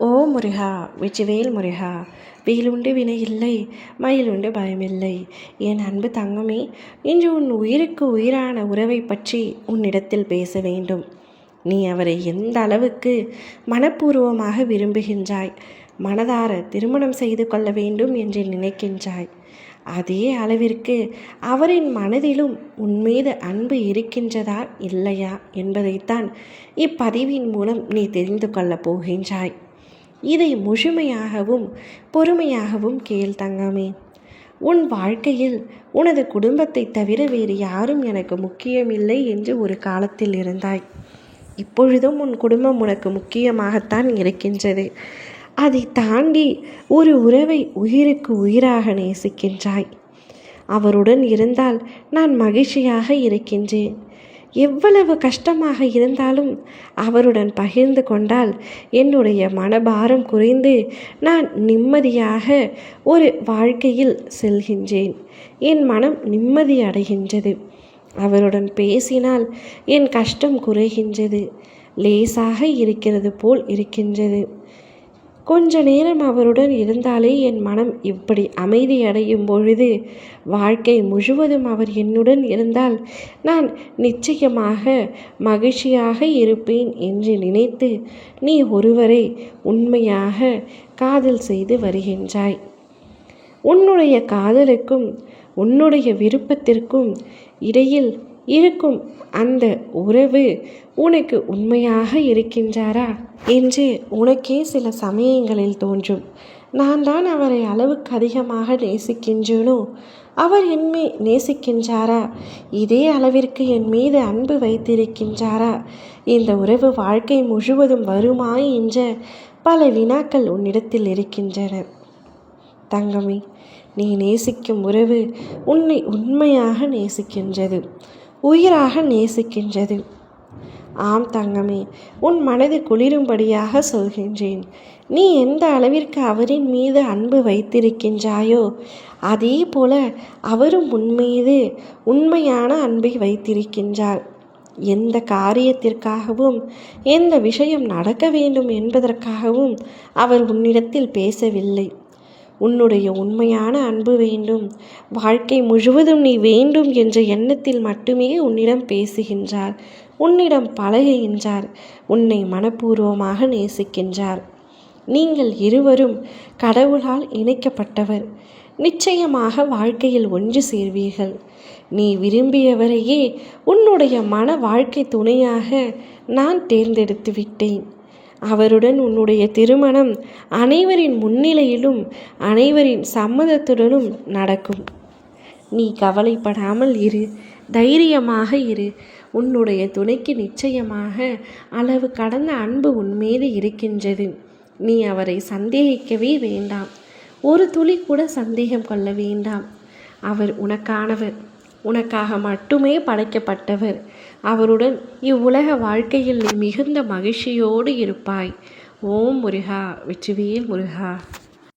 ஓ முருகா, வெற்றிவேல் முருகா. வேலுண்டு வினை இல்லை, மயிலுண்டு பயமில்லை. என் அன்பு தங்கமே, இன்று உன் உயிருக்கு உயிரான உறவை பற்றி உன்னிடத்தில் பேச வேண்டும். நீ அவரை எந்த அளவுக்கு மனப்பூர்வமாக விரும்புகின்றாய், மனதார திருமணம் செய்து கொள்ள வேண்டும் என்று நினைக்கின்றாய், அதே அளவிற்கு அவரின் மனதிலும் உன்மீது அன்பு இருக்கின்றதா இல்லையா என்பதைத்தான் இப்பதிவின் மூலம் நீ தெரிந்து கொள்ளப் போகின்றாய். இதை முழுமையாகவும் பொறுமையாகவும் கேள் தங்கமே. உன் வாழ்க்கையில் உனது குடும்பத்தை தவிர வேறு யாரும் எனக்கு முக்கியமில்லை என்று ஒரு காலத்தில் இருந்தாய். இப்பொழுதும் உன் குடும்பம் உனக்கு முக்கியமாகத்தான் இருக்கின்றது. அதை தாண்டி ஒரு உறவை உயிருக்கு உயிராக நேசிக்கின்றாய். அவருடன் இருந்தால் நான் மகிழ்ச்சியாக இருக்கின்றேன். எவ்வளவு கஷ்டமாக இருந்தாலும் அவருடன் பகிர்ந்து கொண்டால் என்னுடைய மனபாரம் குறைந்து நான் நிம்மதியாக ஒரு வாழ்க்கையில் செல்கின்றேன். என் மனம் நிம்மதி அடைகின்றது. அவருடன் பேசினால் என் கஷ்டம் குறைகின்றது. லேசாக இருக்கிறது போல் இருக்கின்றது. கொஞ்ச நேரம் அவருடன் இருந்தாலே என் மனம் இப்படி அமைதி அடையும் பொழுது வாழ்க்கை முழுவதும் அவர் என்னுடன் இருந்தால் நான் நிச்சயமாக மகிழ்ச்சியாக இருப்பேன் என்று நினைத்து நீ ஒருவரை உண்மையாக காதல் செய்து வருகின்றாய். உன்னுடைய காதலுக்கும் உன்னுடைய விருப்பத்திற்கும் இடையில் இருக்கும் அந்த உறவு உனக்கு உண்மையாக இருக்கின்றாரா என்று உனக்கே சில சமயங்களில் தோன்றும். நான் தான் அவரை அளவுக்கு அதிகமாக நேசிக்கின்றேனோ, அவர் என்னை நேசிக்கின்றாரா, இதே அளவிற்கு என் மீது அன்பு வைத்திருக்கின்றாரா, இந்த உறவு வாழ்க்கை முழுவதும் வருமா என்ற பல வினாக்கள் உன்னிடத்தில் இருக்கின்றன. தங்கமே, நீ நேசிக்கும் உறவு உன்னை உண்மையாக நேசிக்கின்றது, உயிராக நேசிக்கின்றது. ஆம் தங்கமே, உன் மனது குளிரும்படியாக சொல்கின்றேன். நீ எந்த அளவிற்கு அவரின் மீது அன்பு வைத்திருக்கின்றாயோ அதே போல அவரும் உன்மீது உண்மையான அன்பை வைத்திருக்கின்றார். எந்த காரியத்திற்காகவும் எந்த விஷயம் நடக்க வேண்டும் என்பதற்காகவும் அவர் உன்னிடத்தில் பேசவில்லை. உன்னுடைய உண்மையான அன்பு வேண்டும், வாழ்க்கை முழுவதும் நீ வேண்டும் என்ற எண்ணத்தில் மட்டுமே உன்னிடம் பேசுகின்றார், உன்னிடம் பழகுகின்றார், உன்னை மனப்பூர்வமாக நேசிக்கின்றார். நீங்கள் இருவரும் கடவுளால் இணைக்கப்பட்டவர். நிச்சயமாக வாழ்க்கையில் ஒன்று சேர்வீர்கள். நீ விரும்பியவரையே உன்னுடைய மன வாழ்க்கை துணையாக நான் தேர்ந்தெடுத்து விட்டேன். அவருடன் உன்னுடைய திருமணம் அனைவரின் முன்னிலையிலும் அனைவரின் சம்மதத்துடனும் நடக்கும். நீ கவலைப்படாமல் இரு, தைரியமாக இரு. உன்னுடைய துணைக்கு நிச்சயமாக அளவு கடந்த அன்பு உன்மீது இருக்கின்றது. நீ அவரை சந்தேகிக்கவே வேண்டாம். ஒரு துளி கூட சந்தேகம் கொள்ள வேண்டாம். அவர் உனக்கானவர், உனக்காக மட்டுமே படைக்கப்பட்டவர். அவருடன் இவ்வுலக வாழ்க்கையில் நீ மிகுந்த மகிழ்ச்சியோடு இருப்பாய். ஓம் முருகா, வெற்றிவேல் முருகா.